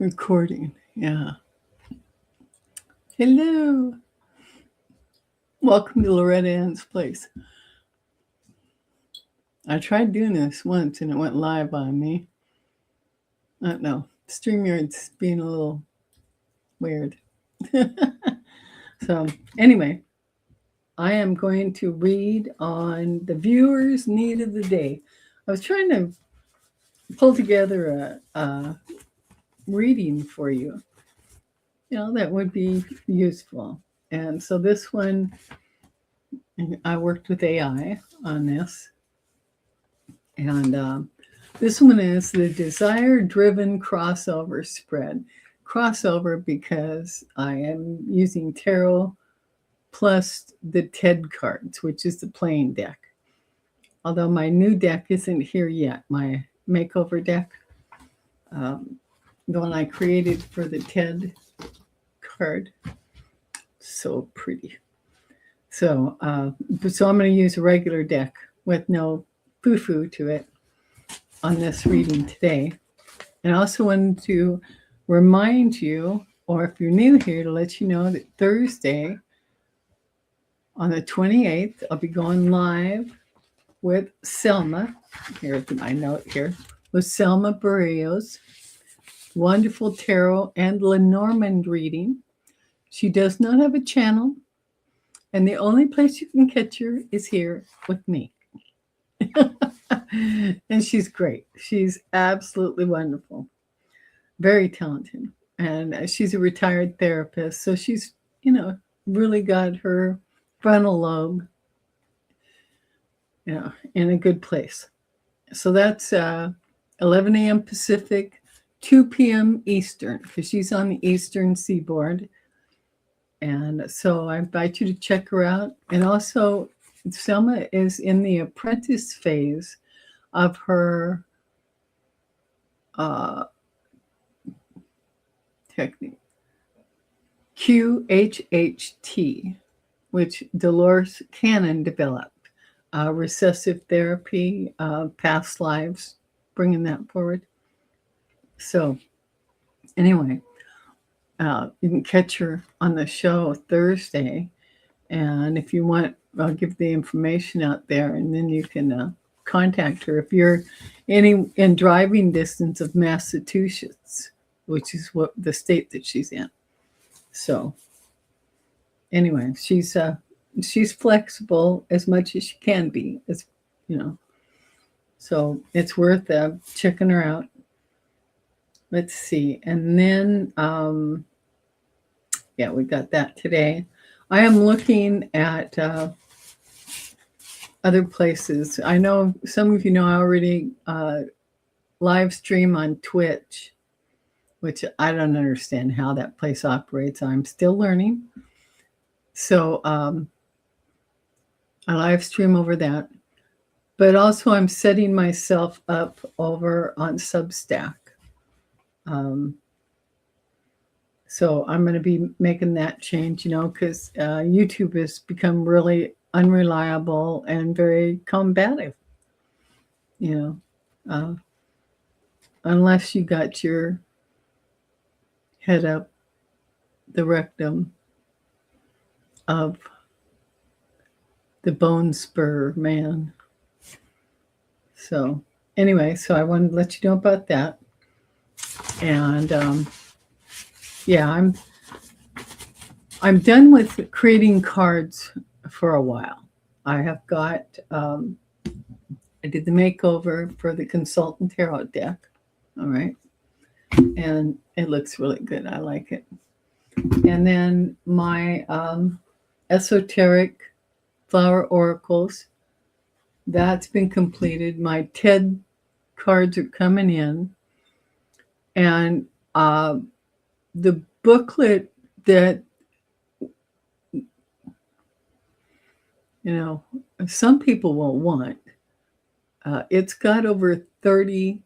Recording. Yeah. Hello. Welcome to Loretta Ann's Place. I tried doing this once and it went live on me. I don't know. StreamYard's being a little weird. So, anyway, I am going to read on the viewer's need of the day. I was trying to pull together a reading for you, that would be useful. And so this one, I worked with AI on this. And this one is the desire-driven crossover spread. Crossover because I am using tarot plus the TED cards, which is the playing deck. Although my new deck isn't here yet, my makeover deck, the one I created for the TED card. So pretty. So I'm going to use a regular deck with no foo-foo to it on this reading today. And I also wanted to remind you, or if you're new here, to let you know that Thursday on the 28th, I'll be going live with Selma. Here's my note here. With Selma Barrios. Wonderful tarot and Lenormand reading. She does not have a channel. And the only place you can catch her is here with me. And she's great. She's absolutely wonderful. Very talented. And she's a retired therapist. So she's, really got her frontal lobe, in a good place. So that's 11 a.m. Pacific, 2 p.m. Eastern, because she's on the Eastern Seaboard. And so I invite you to check her out. And also, Selma is in the apprentice phase of her technique, QHHT, which Dolores Cannon developed. Recessive therapy, past lives, bringing that forward. So anyway, you can catch her on the show Thursday. And if you want, I'll give the information out there, and then you can contact her if you're in driving distance of Massachusetts, which is what the state that she's in. So anyway, she's flexible as much as she can be, so it's worth checking her out. Let's see. And then we got that today. I am looking at other places. I know some of you know I already live stream on Twitch, which I don't understand how that place operates. I'm still learning. So I live stream over that. But also I'm setting myself up over on Substack. So I'm going to be making that change, because YouTube has become really unreliable and very combative, unless you got your head up the rectum of the bone spur man. So anyway, so I wanted to let you know about that. And I'm done with creating cards for a while. I have got I did the makeover for the consultant tarot deck. All right. And it looks really good. I like it. And then my Esoteric Flower Oracles, that's been completed. My TED cards are coming in. And the booklet that, some people will want, it's got over 30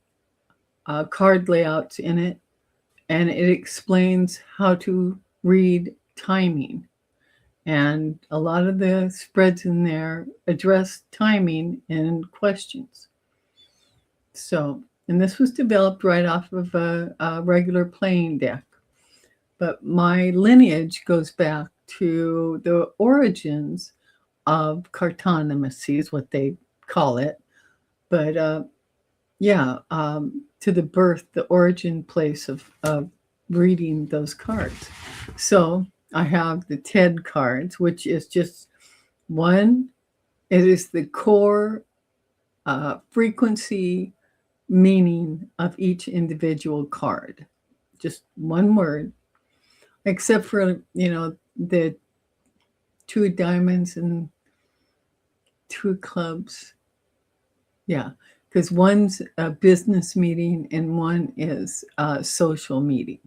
card layouts in it, and it explains how to read timing. And a lot of the spreads in there address timing and questions. So And this was developed right off of a regular playing deck. But my lineage goes back to the origins of cartonomy, is what they call it. But to the birth, the origin place of reading those cards. So I have the TED cards, which is just one. It is the core frequency meaning of each individual card. Just one word, except for, the 2 of diamonds and 2 of clubs. Yeah, because one's a business meeting and one is a social meeting.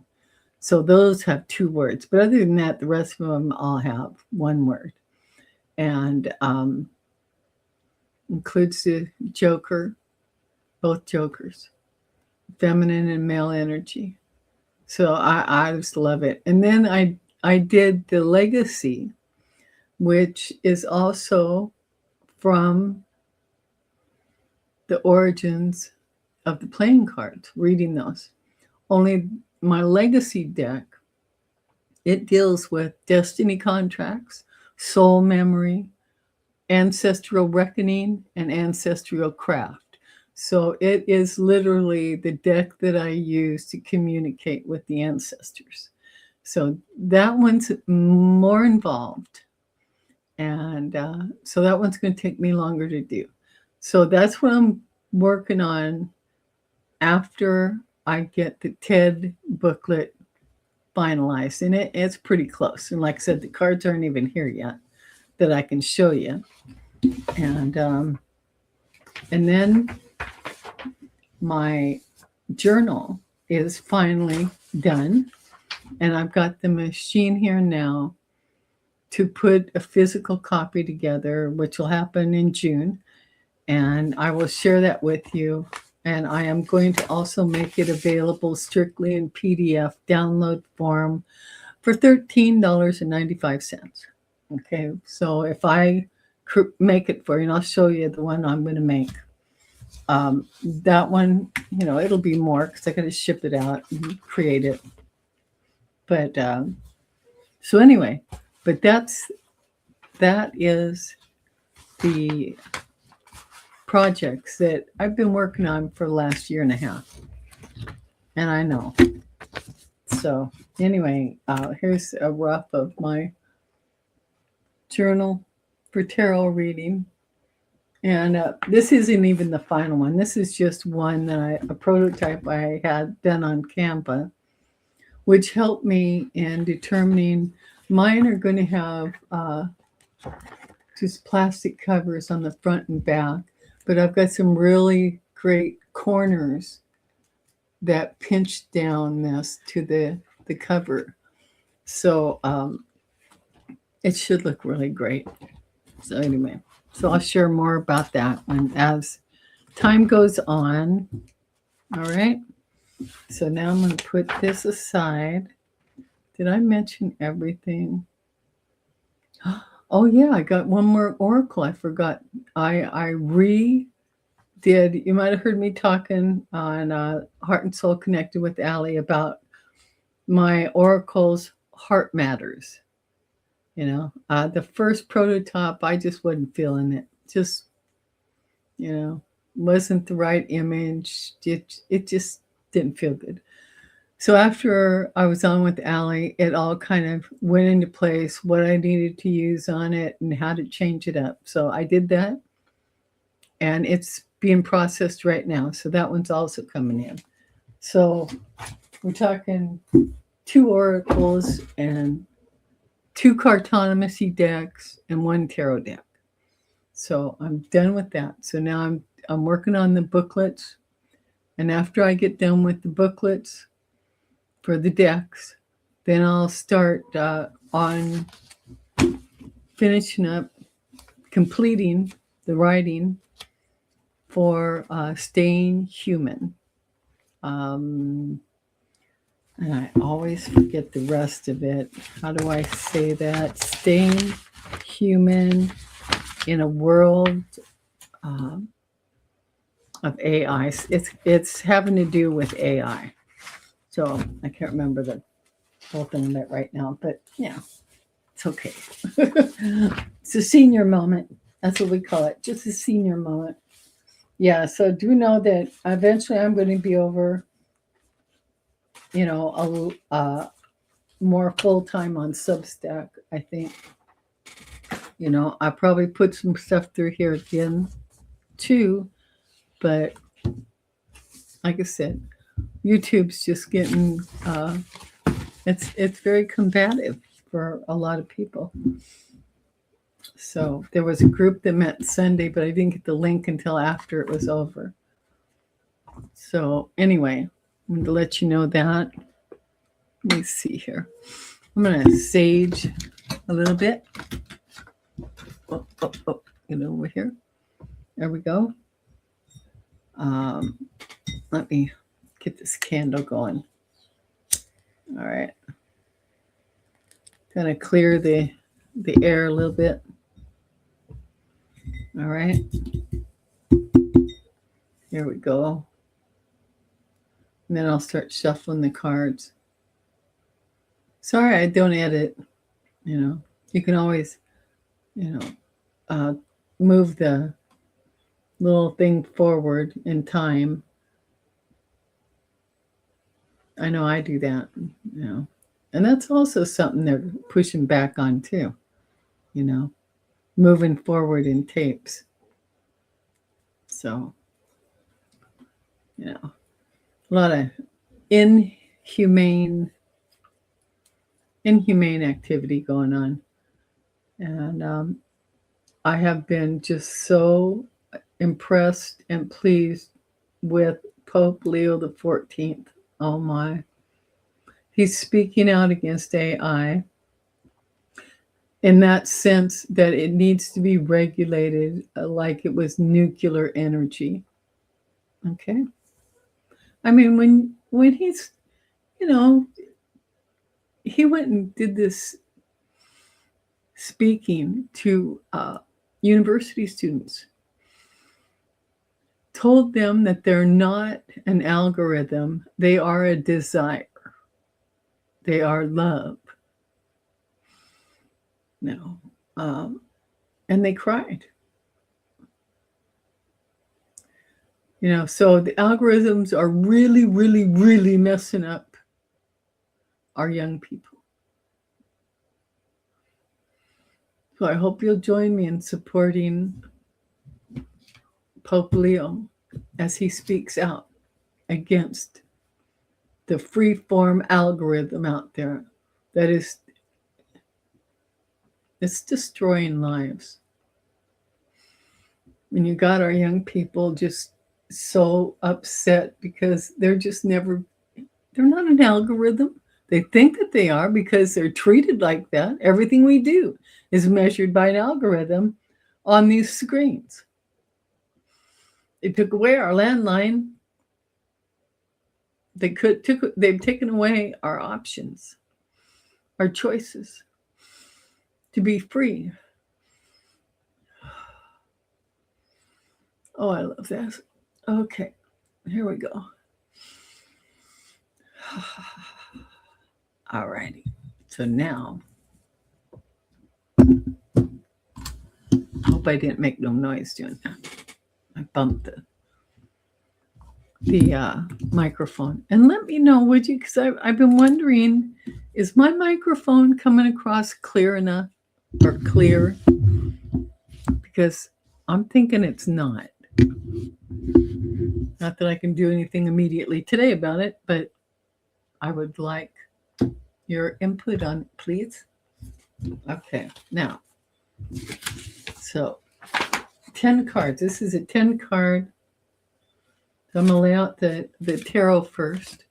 So those have 2 words. But other than that, the rest of them all have 1 word. And includes the Joker, both Jokers, feminine and male energy. So I just love it. And then I did the legacy, which is also from the origins of the playing cards, reading those. Only my legacy deck, it deals with destiny contracts, soul memory, ancestral reckoning, and ancestral craft. So it is literally the deck that I use to communicate with the ancestors. So that one's more involved. And so that one's going to take me longer to do. So that's what I'm working on after I get the TED booklet finalized. And it's pretty close. And like I said, the cards aren't even here yet that I can show you. And then my journal is finally done. And I've got the machine here now to put a physical copy together, which will happen in June. And I will share that with you. And I am going to also make it available strictly in PDF download form for $13.95. Okay, so if I make it for you, and I'll show you the one I'm going to make. That one, it'll be more because I got to ship it out and create it. But so anyway, but that is the projects that I've been working on for the last year and a half. And I know. So anyway, here's a rough of my journal for tarot reading. And this isn't even the final one. This is just one a prototype I had done on Canva, which helped me in determining. Mine are going to have just plastic covers on the front and back, but I've got some really great corners that pinch down this to the cover. So it should look really great. So anyway, so I'll share more about that as time goes on. All right. So now I'm going to put this aside. Did I mention everything? Oh yeah, I got one more oracle I forgot. I redid. You might have heard me talking on Heart and Soul Connected with Allie about my oracles, Heart Matters. The first prototype, I just wasn't feeling it. Just, wasn't the right image. It just didn't feel good. So after I was on with Allie, it all kind of went into place, what I needed to use on it and how to change it up. So I did that. And it's being processed right now. So that one's also coming in. So we're talking 2 oracles and 2 cartonomy decks and 1 tarot deck. So I'm done with that. So now I'm working on the booklets. And after I get done with the booklets for the decks, then I'll start on finishing up, completing the writing for Staying Human. And I always forget the rest of it. How do I say that? Staying human in a world of AI. It's having to do with AI. So I can't remember the whole thing of it right now, but yeah, it's okay. It's a senior moment. That's what we call it. Just a senior moment. Yeah. So do know that eventually I'm going to be over, more full time on Substack. I think, I probably put some stuff through here again too, but like I said, YouTube's just getting it's very combative for a lot of people. So there was a group that met Sunday, but I didn't get the link until after it was over. So anyway, I'm going to let you know that. Let me see here. I'm going to sage a little bit. Get over here. There we go. Let me get this candle going. All right. Kind of clear the air a little bit. All right. Here we go. And then I'll start shuffling the cards. Sorry, I don't edit. You can always, move the little thing forward in time. I know I do that, And that's also something they're pushing back on too, moving forward in tapes. So, a lot of inhumane activity going on. And I have been just so impressed and pleased with Pope Leo the 14th. Oh my. He's speaking out against AI in that sense that it needs to be regulated like it was nuclear energy. Okay? I mean, when he's, he went and did this speaking to university students, told them that they're not an algorithm, they are a desire. They are love. And they cried. So the algorithms are really, really, really messing up our young people. So I hope you'll join me in supporting Pope Leo as he speaks out against the free-form algorithm out there that is it's destroying lives. And you got our young people just so upset because they're not an algorithm. They think that they are because they're treated like that. Everything we do is measured by an algorithm on these screens. They took away our landline. They've taken away our options, our choices to be free. Oh, I love that. Okay, here we go. All righty. So now, I hope I didn't make no noise doing that. I bumped the microphone. And let me know, would you? Because I've been wondering, is my microphone coming across clear enough or clear? Because I'm thinking it's not. Not that I can do anything immediately today about it, but I would like your input on it, please. Okay, now, so 10 cards. This is a 10 card. So I'm going to lay out the tarot first,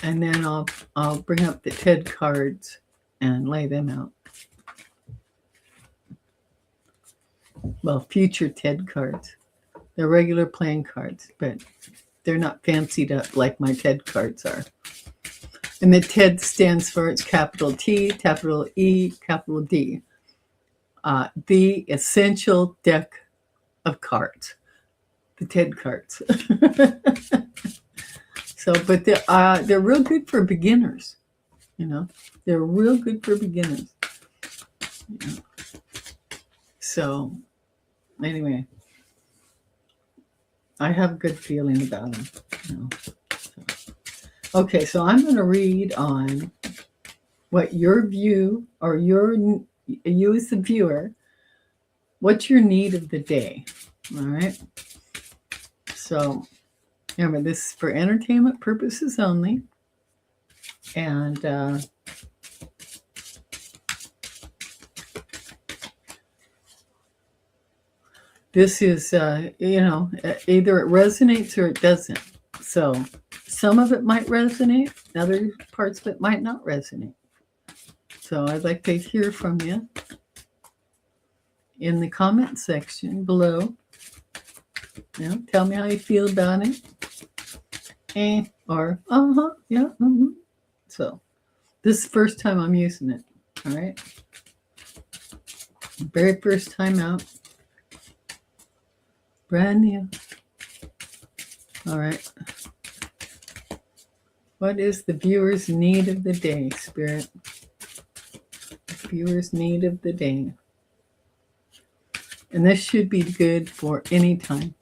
and then I'll bring up the TED cards and lay them out. Well, future TED cards. They're regular playing cards, but they're not fancied up like my TED cards are. And the TED stands for, it's capital T, capital E, capital D. The essential deck of cards. the TED cards. So, but they're real good for beginners. You know, they're real good for beginners. You know. So, anyway, I have a good feeling about them. You know. So. Okay, so I'm going to read on what your view or you as the viewer, what's your need of the day. All right. So, remember, this is for entertainment purposes only. And this is, either it resonates or it doesn't. So some of it might resonate, other parts of it might not resonate. So I'd like to hear from you in the comment section below. You know, tell me how you feel about it. Or, yeah. Mm-hmm. So this is the first time I'm using it. All right. Very first time out. Brand new. All right. What is the viewer's need of the day, Spirit? The viewer's need of the day. And this should be good for any time,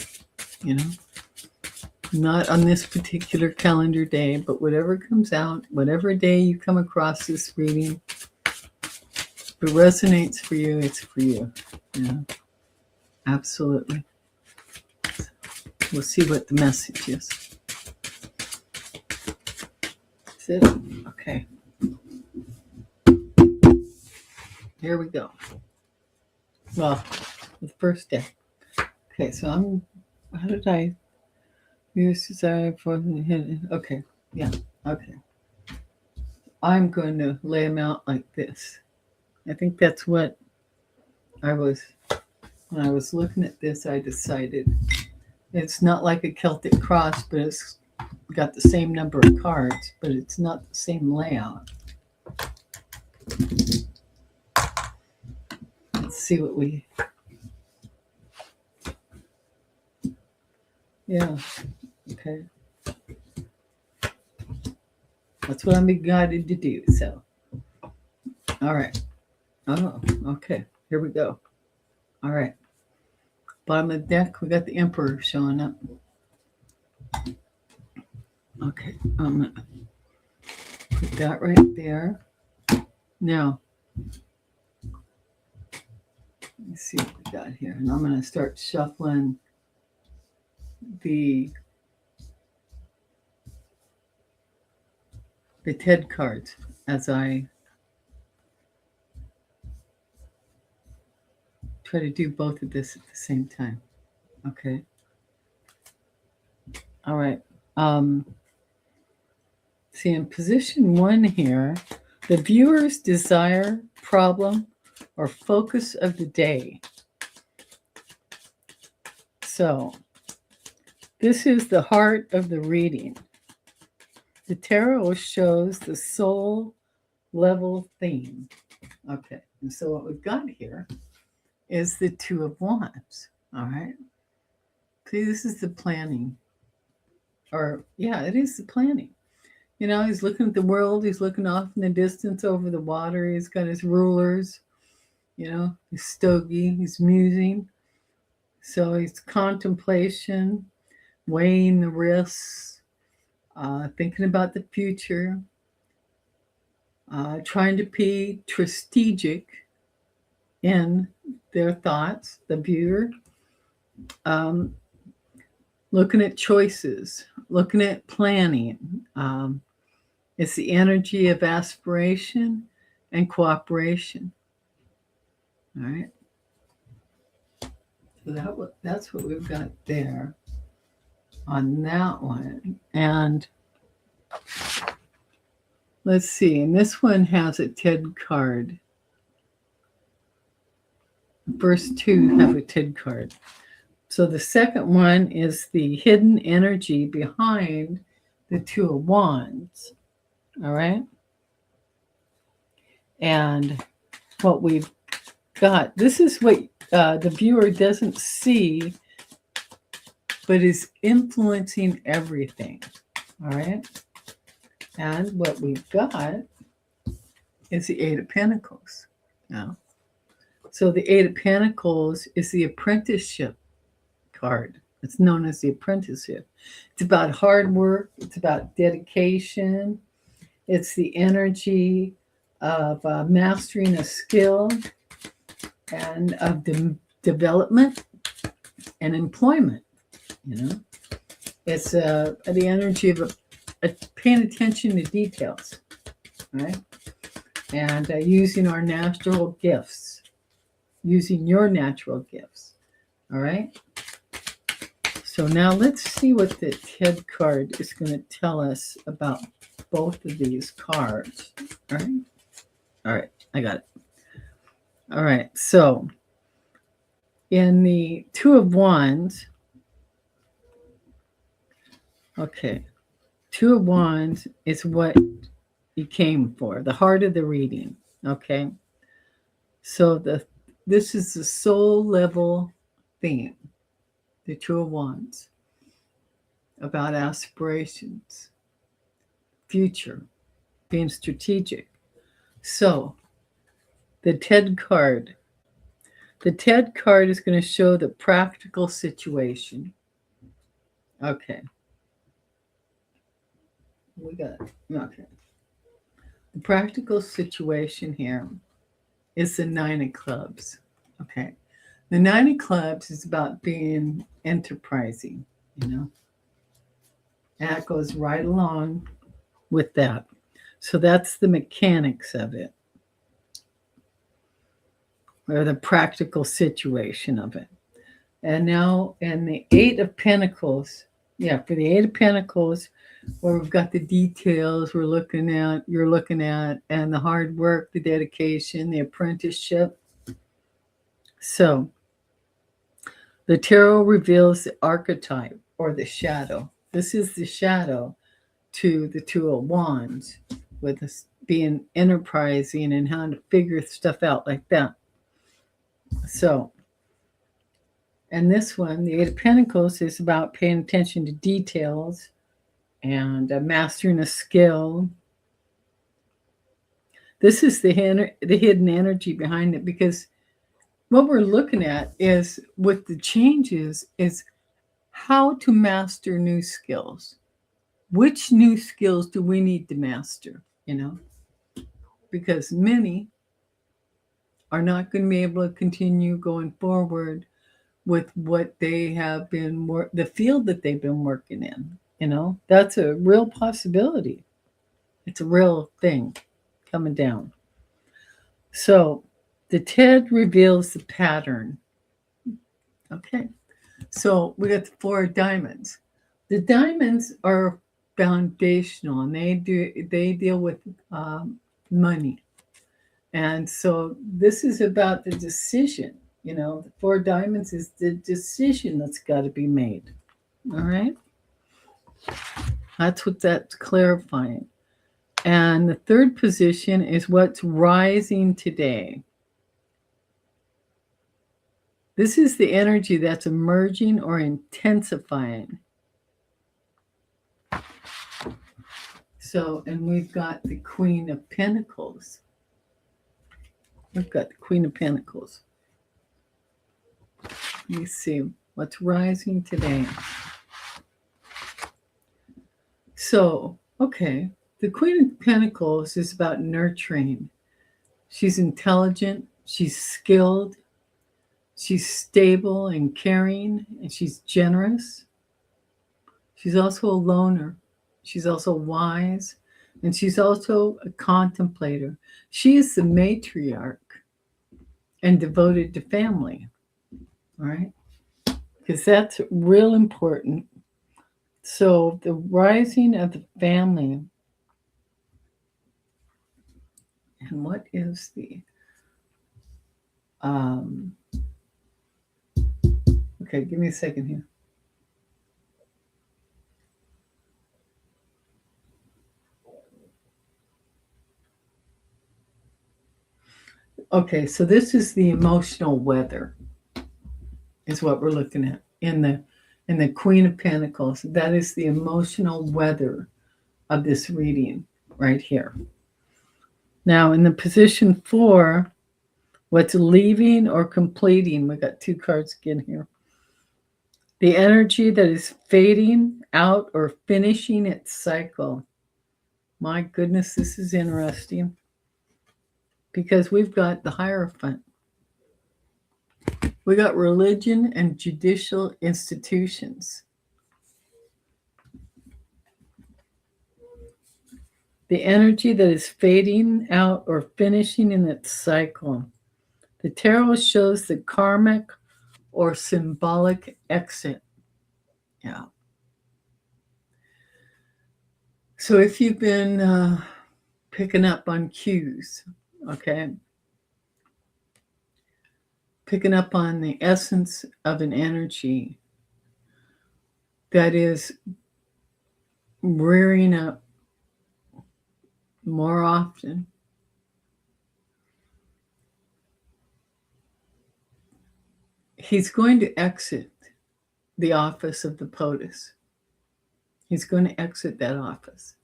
you know. Not on this particular calendar day, but whatever comes out, whatever day you come across this reading, if it resonates for you, it's for you. Yeah, absolutely. We'll see what the message is. That's it. Okay. Here we go. Well, the first day. Okay, so how did I use desire for the hidden? Okay, yeah, okay. I'm going to lay them out like this. I think that's what when I was looking at this, I decided it's not like a Celtic cross, but it's got the same number of cards, but it's not the same layout. Let's see what yeah, okay. That's what I'm being guided to do, so. All right. Oh, okay. Here we go. All right. Bottom of the deck, we got the Emperor showing up. Okay, I'm going to put that right there. Now, let's see what we got here. And I'm going to start shuffling the TED cards as I try to do both of this at the same time. Okay. All right. See, in position 1 here, the viewer's desire, problem, or focus of the day. So, this is the heart of the reading. The tarot shows the soul level theme. Okay, and so what we've got here is the Two of Wands. All right. See, this is the planning. Or, yeah, it is the planning. You know, he's looking at the world. He's looking off in the distance over the water. He's got his rulers, you know, his stogie. He's musing. So he's contemplation, weighing the risks, thinking about the future, trying to be strategic in their thoughts, the viewer, looking at choices, looking at planning. It's the energy of aspiration and cooperation. All right. So that's what we've got there on that one. And let's see. And this one has a TED card. The first 2 have a TED card. So the second one is the hidden energy behind the Two of Wands. All right. And what we've got, this is what the viewer doesn't see but is influencing everything. All right. And what we've got is the Eight of Pentacles. Now, so the Eight of Pentacles is the apprenticeship card. It's known as the apprenticeship. It's about hard work. It's about dedication. It's the energy of mastering a skill and of development and employment. You know, it's the energy of paying attention to details, right? And using our natural gifts, using your natural gifts. All right. So now let's see what the TED card is going to tell us about both of these cards. All right. All right. I got it. All right. So in the Two of Wands, okay, Two of Wands is what you came for, the heart of the reading. Okay. So this is the soul level theme, the Two of Wands, about aspirations, future, being strategic. So the TED card is going to show the practical situation. Okay. We got it. Okay. The practical situation here is the Nine of Clubs. Okay. The Nine of Clubs is about being enterprising, you know. And that goes right along with that. So that's the mechanics of it, or the practical situation of it. And now in the Eight of Pentacles, for the Eight of Pentacles, where we've got the details you're looking at, and the hard work, the dedication, the apprenticeship. So the tarot reveals the archetype or the shadow. This is the shadow to the Two of Wands, with us being enterprising and how to figure stuff out like that. So, and this one, the Eight of Pentacles, is about paying attention to details and mastering a skill. This is the hidden energy behind it, because what we're looking at is, with the changes, is how to master new skills. Which new skills do we need to master, you know? Because many are not going to be able to continue going forward with what they have been, the field that they've been working in. You know, that's a real possibility. It's a real thing coming down. So the TED reveals the pattern. Okay. So we got the Four of Diamonds. The diamonds are foundational, and they deal with money. And so this is about the decision. You know, the Four of Diamonds is the decision that's got to be made. All right. That's what that's clarifying. And the third position is what's rising today. This is the energy that's emerging or intensifying. So, and we've got the Queen of Pentacles. We've got the Queen of Pentacles. Let me see what's rising today. So, okay, the Queen of Pentacles is about nurturing. She's intelligent, she's skilled, she's stable and caring, and she's generous. She's also a loner. She's also wise, and she's also a contemplator. She is the matriarch and devoted to family, all right? Because that's real important. So the rising of the family, and what is the, okay, give me a second here. Okay, so this is the emotional weather, is what we're looking at in and the Queen of Pentacles. That is the emotional weather of this reading right here. Now, in the position 4, what's leaving or completing? We got 2 cards again here. The energy that is fading out or finishing its cycle. My goodness, this is interesting because we've got the Hierophant. We got religion and judicial institutions. The energy that is fading out or finishing in its cycle. The tarot shows the karmic or symbolic exit. Yeah. So if you've been picking up on cues, okay, picking up on the essence of an energy that is rearing up more often, he's going to exit the office of the POTUS. He's going to exit that office.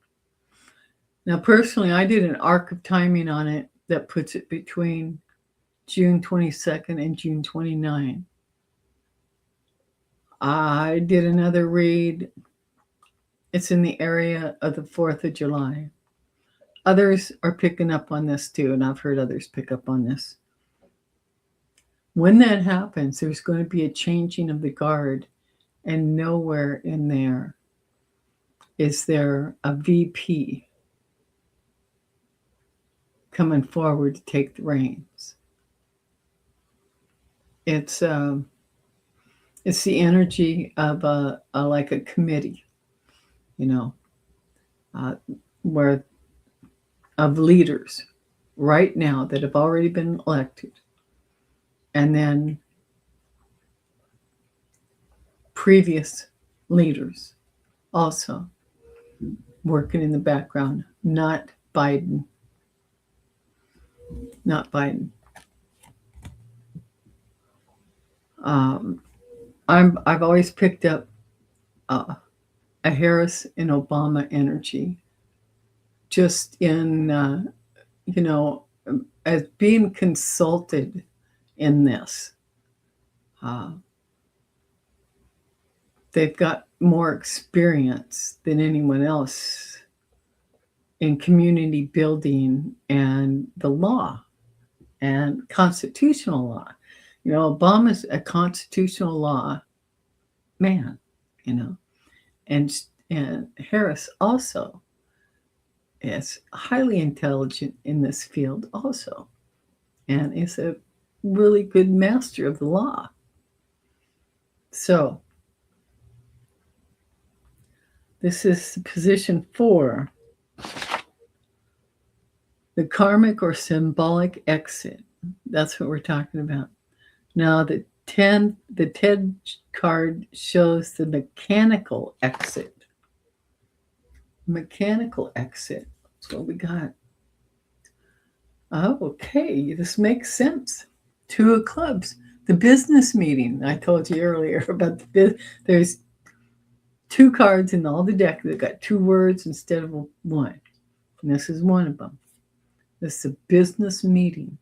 Now, personally, I did an arc of timing on it that puts it between June 22nd and June 29. I did another read. It's in the area of the 4th of July. Others are picking up on this too, and I've heard others pick up on this. When that happens, there's going to be a changing of the guard, and nowhere in there is there a VP coming forward to take the reins. It's the energy of like a committee, where of leaders right now that have already been elected, and then previous leaders also working in the background. Not Biden. Not Biden. I've always picked up a Harris and Obama energy, just in as being consulted in this. They've got more experience than anyone else in community building and the law and constitutional law. Obama's a constitutional law man, and Harris also is highly intelligent in this field also, and is a really good master of the law. So this is position 4, the karmic or symbolic exit. That's what we're talking about. Now the TED card shows the mechanical exit. Mechanical exit. That's what we got. Oh, okay. This makes sense. 2 of clubs. The business meeting. I told you earlier about there's 2 cards in all the deck that got 2 words instead of 1. And this is one of them. This is a business meeting.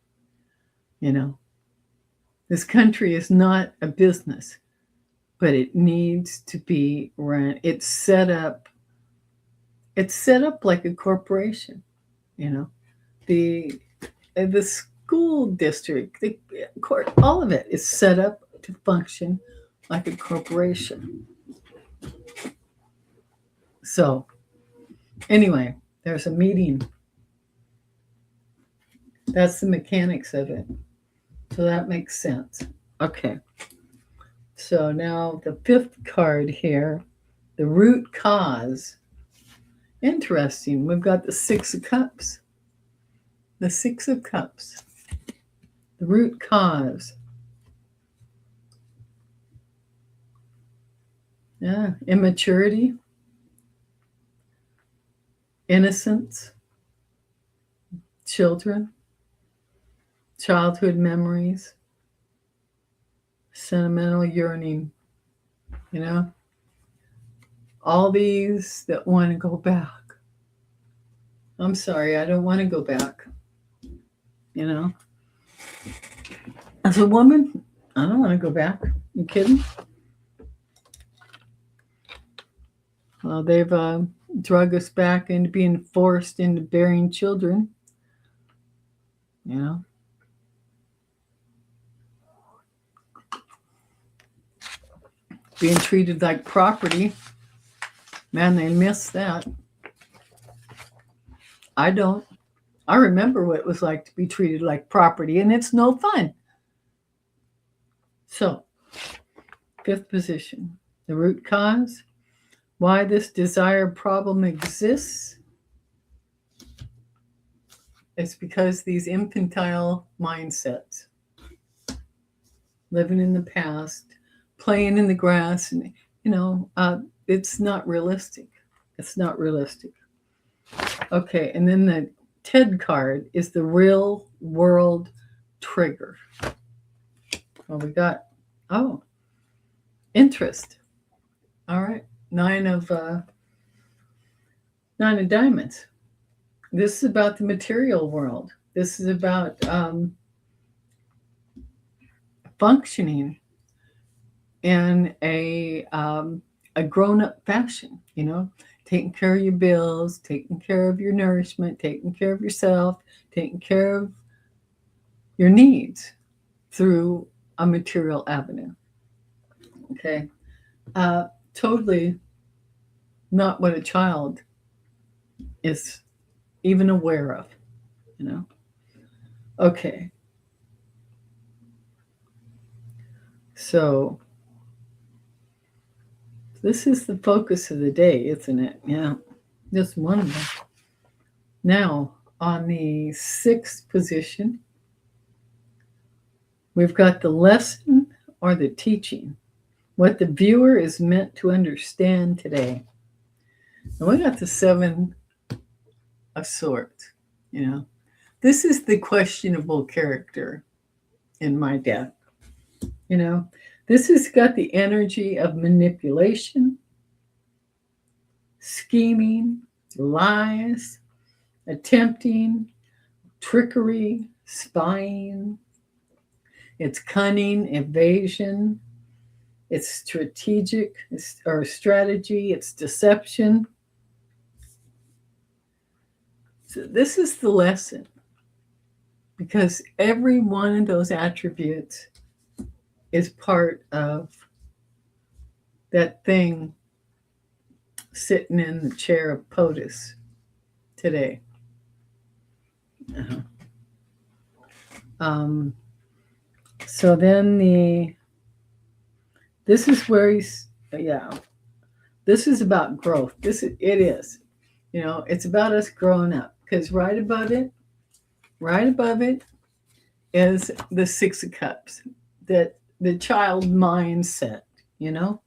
This country is not a business, but it needs to be run. It's set up like a corporation. The school district, the court, all of it is set up to function like a corporation. So anyway, there's a meeting. That's the mechanics of it. So that makes sense. Okay. So now the 5th card here, the root cause. Interesting. We've got the 6 of Cups. The 6 of Cups. The root cause. Yeah. Immaturity. Innocence. Children. Childhood memories. Sentimental yearning. all these that want to go back. I'm sorry, I don't want to go back. You know, as a woman, I don't want to go back. You kidding? Well, they've drug us back into being forced into bearing children. You know, being treated like property. Man, they miss that. I don't. I remember what it was like to be treated like property, and it's no fun. So, fifth position, the root cause, why this desire problem exists. It's because these infantile mindsets, living in the past, playing in the grass, and it's not realistic. It's not realistic. Okay, and then the TED card is the real world trigger. Well, we got, interest. All right, nine of diamonds. This is about the material world. This is about functioning in a grown-up fashion, taking care of your bills, taking care of your nourishment, taking care of yourself, taking care of your needs through a material avenue. Okay. Totally not what a child is even aware of, Okay. So this is the focus of the day, isn't it? Yeah, just one of them. Now, on the sixth position, we've got the lesson or the teaching, what the viewer is meant to understand today. And we got the seven of swords, This is the questionable character in my deck, This has got the energy of manipulation, scheming, lies, attempting, trickery, spying. It's cunning, evasion. It's strategic or strategy. It's deception. So this is the lesson, because every one of those attributes is part of that thing sitting in the chair of POTUS today. So then this is where this is about growth. It is, it's about us growing up, because right above it is the Six of Cups, that the child mindset, and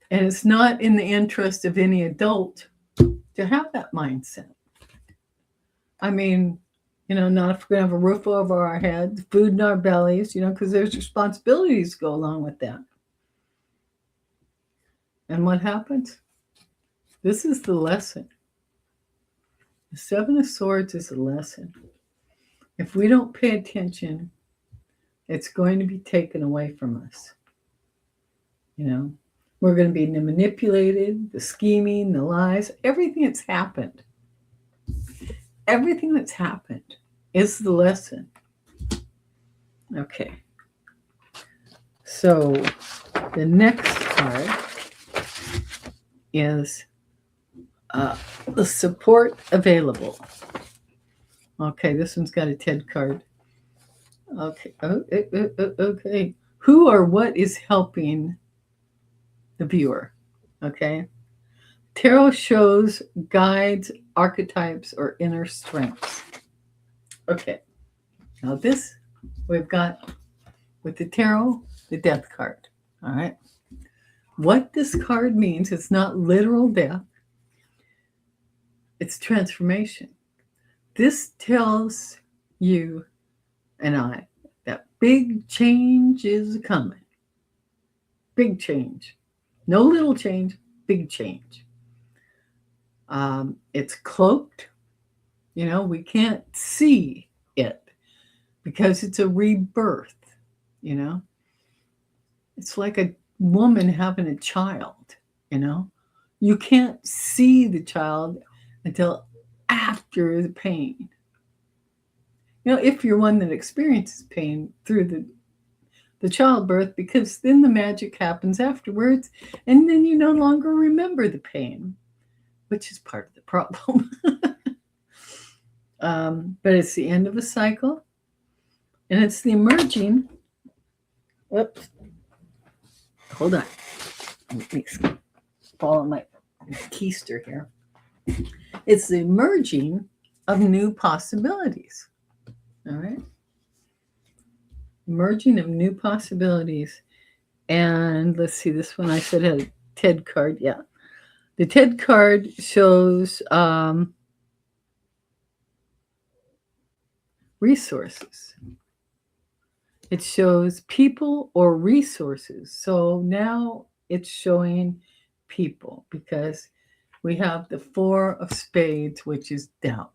it's not in the interest of any adult to have that mindset. I mean, not if we're going to have a roof over our heads, food in our bellies, because there's responsibilities to go along with that. And what happens? This is the lesson. The Seven of Swords is a lesson. If we don't pay attention, it's going to be taken away from us. We're going to be manipulated, the scheming, the lies, everything that's happened. Everything that's happened is the lesson. Okay. So the next card is the support available. Okay, this one's got a TED card. Okay. Okay. Who or what is helping the viewer? Okay. Tarot shows guides, archetypes, or inner strengths. Okay. Now this we've got with the tarot, the death card. All right. What this card means, it's not literal death. It's transformation. This tells you and I that big change is coming. Big change. No little change, big change. It's cloaked. We can't see it because it's a rebirth. It's like a woman having a child. You can't see the child until after the pain. If you're one that experiences pain through the childbirth, because then the magic happens afterwards, and then you no longer remember the pain, which is part of the problem. But it's the end of a cycle, and it's the emerging. Whoops. Hold on. Let me follow my keister here. It's the emerging of new possibilities. All right. Emerging of new possibilities. And let's see, this one I said had a TED card. Yeah. The TED card shows resources. It shows people or resources. So now it's showing people because we have the 4 of spades, which is doubt.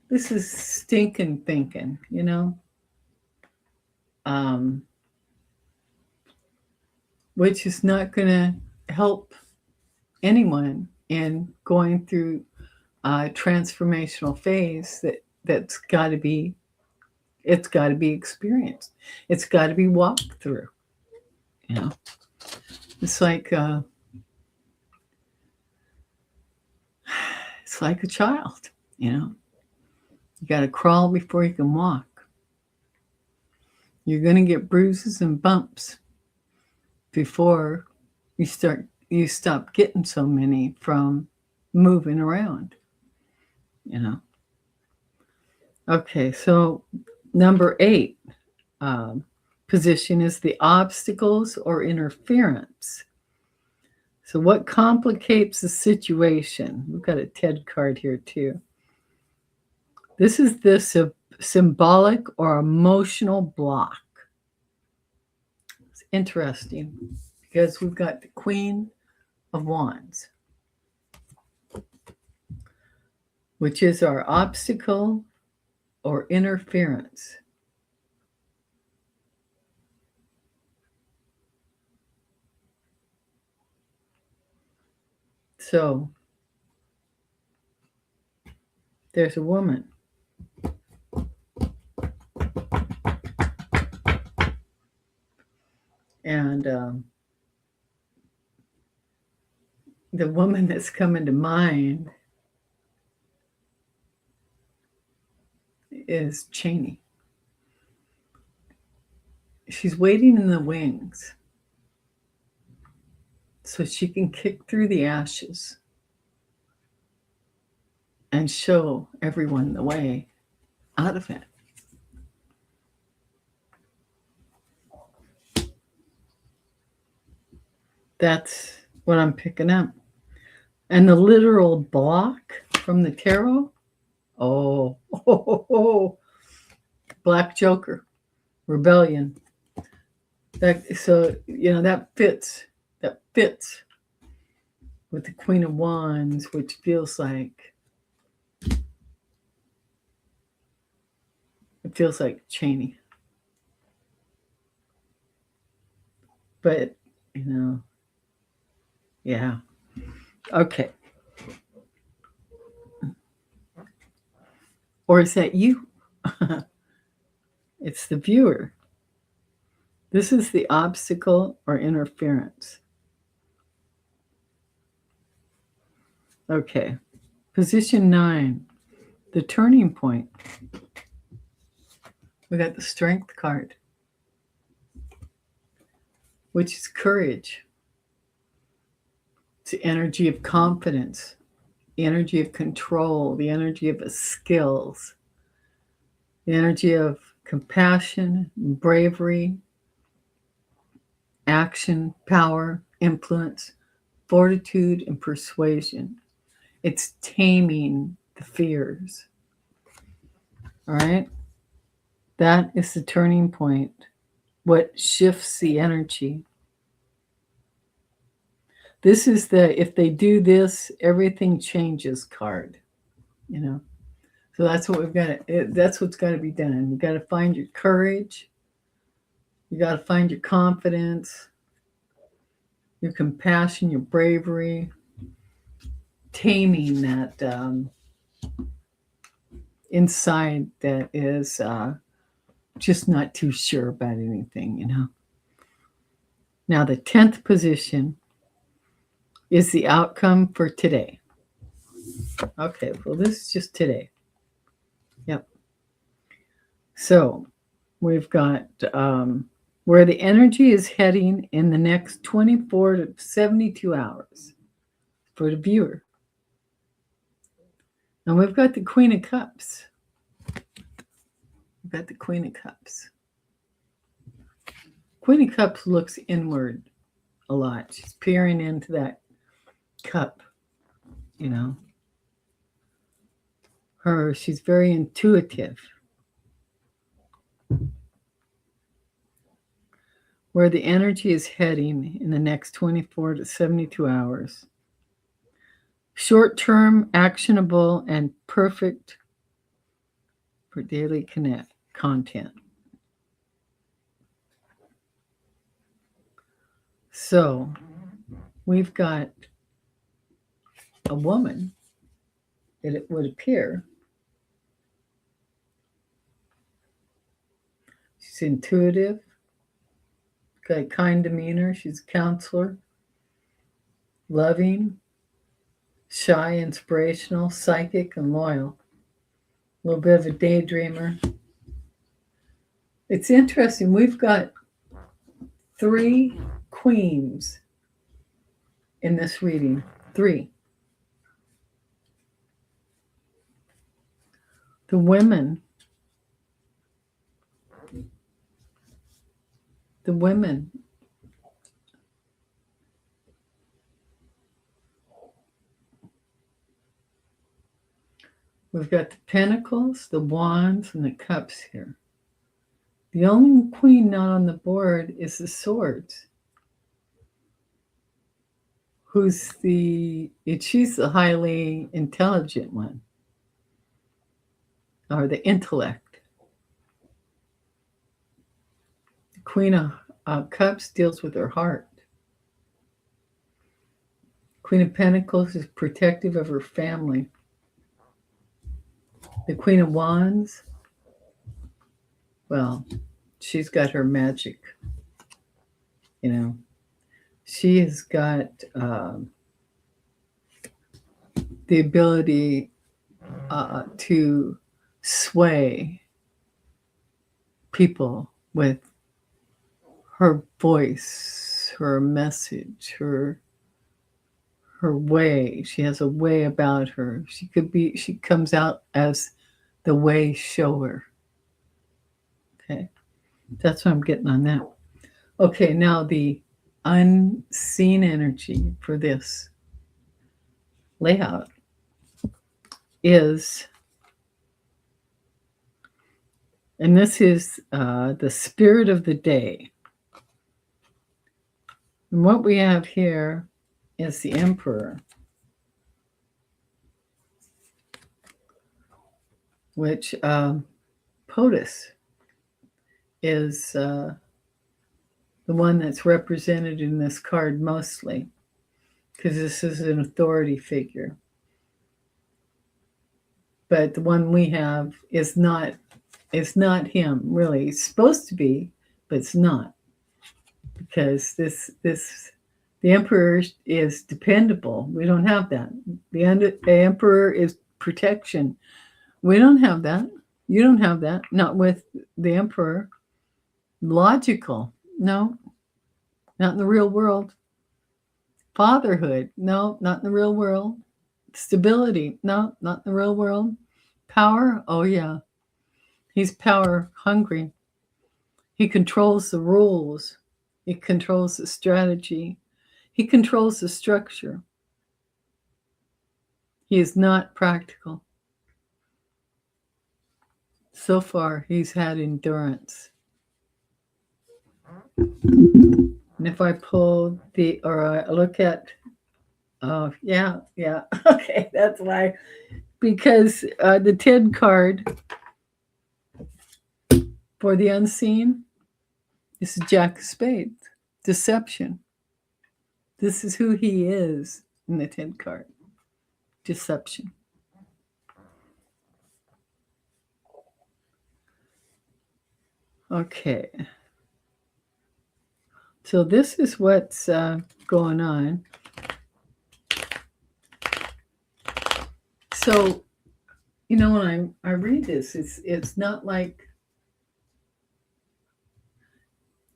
This is stinking thinking, which is not going to help anyone in going through a transformational phase that's got to be, it's got to be experienced. It's got to be walked through. It's like it's like a child. You got to crawl before you can walk. You're going to get bruises and bumps before you stop getting so many from moving around. Okay, so number 8 position is the obstacles or interference. So what complicates the situation? We've got a TED card here too. This is the symbolic or emotional block. It's interesting because we've got the Queen of Wands, which is our obstacle or interference. So there's a woman. And the woman that's coming to mind is Cheney. She's waiting in the wings so she can kick through the ashes and show everyone the way out of it. That's what I'm picking up. And the literal block from the tarot, Black Joker, rebellion. That fits with the Queen of Wands, which feels like Cheney. But yeah. Okay. Or is that you? It's the viewer. This is the obstacle or interference. Okay. Position 9, the turning point. We got the Strength card, which is courage. It's the energy of confidence, the energy of control, the energy of skills, the energy of compassion, bravery, action, power, influence, fortitude, and persuasion. It's taming the fears. All right? That is the turning point. What shifts the energy? This is the if they do this, everything changes card, you know. So that's what we've got to, that's what's got to be done. You got to find your courage. You got to find your confidence, your compassion, your bravery, taming that inside that is just not too sure about anything, you know. Now, the 10th position is the outcome for today. Okay, well, this is just today. Yep. So we've got where the energy is heading in the next 24 to 72 hours for the viewer. And we've got the Queen of Cups. We've got the Queen of Cups. Queen of Cups looks inward a lot. She's peering into that cup, you know. She's very intuitive. Where the energy is heading in the next 24 to 72 hours. Short-term, actionable, and perfect for daily content. So we've got a woman that it would appear. She's intuitive, got a kind demeanor. She's a counselor, loving, shy, inspirational, psychic, and loyal. A little bit of a daydreamer. It's interesting. We've got 3 queens in this reading. 3. The women. We've got the pentacles, the wands, and the cups here. The only queen not on the board is the swords. She's the highly intelligent one, or the intellect. The Queen of Cups deals with her heart. Queen of Pentacles is protective of her family. The Queen of Wands, well, she's got her magic, you know. She has got the ability to sway people with her voice, her message, her way. She has a way about her. She comes out as the way shower. Okay. That's what I'm getting on that. Okay, now the unseen energy for this layout is, and this is the spirit of the day. And what we have here is the Emperor, which POTUS is the one that's represented in this card mostly, because this is an authority figure. But the one we have is not him, really. It's supposed to be, but it's not. Because the Emperor is dependable. We don't have that. The Emperor is protection. We don't have that. You don't have that. Not with the Emperor. Logical. No. Not in the real world. Fatherhood. No, not in the real world. Stability. No, not in the real world. Power. Oh, yeah. He's power hungry. He controls the rules. He controls the strategy. He controls the structure. He is not practical. So far, he's had endurance. And if I pull I look at Oh, yeah, yeah. Okay, that's why. Because the TED card for the unseen is Jack of Spades. Deception. This is who he is in the TED card. Deception. Okay. So this is what's going on. So, you know, when I read this, it's not like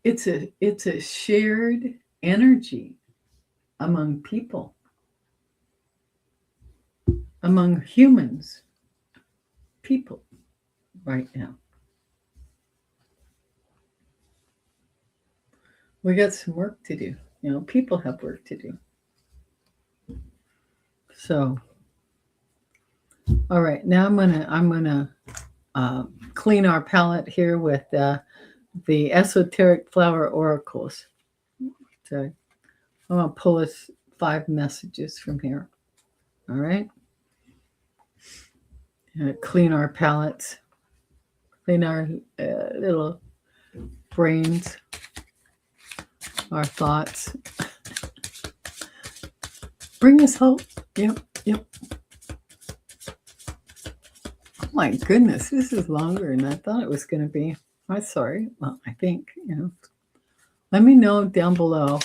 it's a shared energy among people, among humans, people right now. We got some work to do. You know, people have work to do. So, all right, now I'm gonna clean our palette here with the Esoteric Flower Oracles. So I'm gonna pull us 5 messages from here. All right. Clean our palettes, clean our little brains, our thoughts. Bring us hope. Yep, yep. Oh my goodness, this is longer than I thought it was going to be. I'm sorry. Well, I think, you know. Let me know down below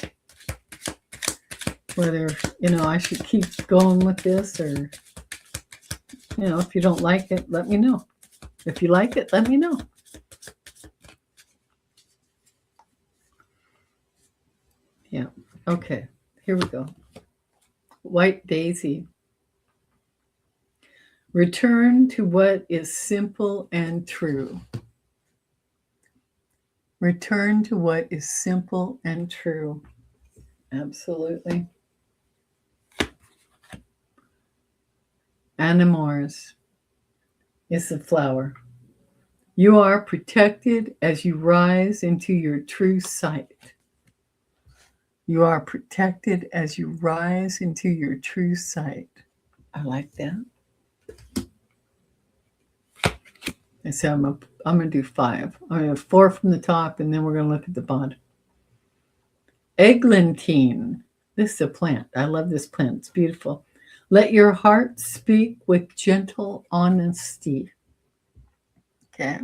whether, you know, I should keep going with this or, you know, if you don't like it, let me know. If you like it, let me know. Yeah. Okay. Here we go. White Daisy. Return to what is simple and true. Return to what is simple and true. Absolutely. Animores is the flower. You are protected as you rise into your true sight. You are protected as you rise into your true sight. I like that. I said I'm going to do 5. I'm going to have 4 from the top, and then we're going to look at the bottom. Eglantine. This is a plant. I love this plant. It's beautiful. Let your heart speak with gentle honesty. Okay.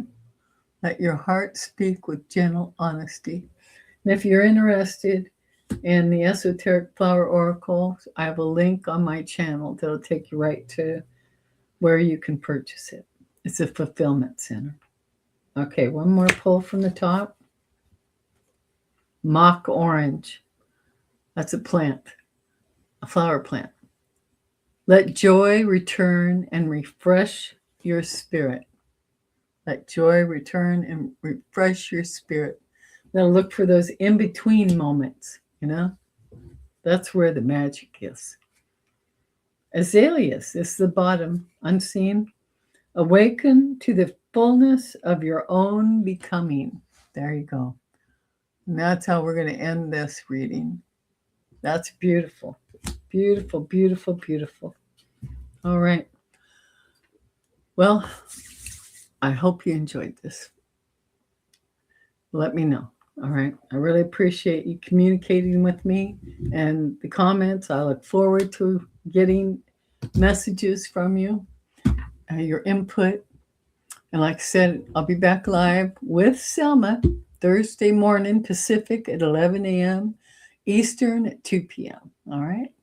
Let your heart speak with gentle honesty. And if you're interested in the Esoteric Flower Oracles, I have a link on my channel that'll take you right to where you can purchase it. It's a fulfillment center. Okay, one more pull from the top. Mock orange. That's a plant, a flower plant. Let joy return and refresh your spirit. Let joy return and refresh your spirit. Now look for those in-between moments, you know? That's where the magic is. Azaleas is the bottom, unseen. Awaken to the fullness of your own becoming. There you go. And that's how we're going to end this reading. That's beautiful. Beautiful, beautiful, beautiful. All right. Well, I hope you enjoyed this. Let me know. All right. I really appreciate you communicating with me and the comments. I look forward to getting messages from you, your input. And like I said, I'll be back live with Selma Thursday morning Pacific at 11 a.m. Eastern at 2 p.m. All right.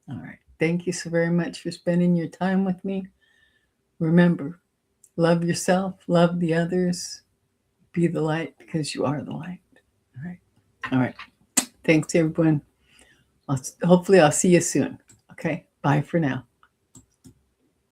All right. Thank you so very much for spending your time with me. Remember, love yourself, love the others, be the light because you are the light. All right. All right. Thanks, everyone. Hopefully, I'll see you soon. Okay. Bye for now.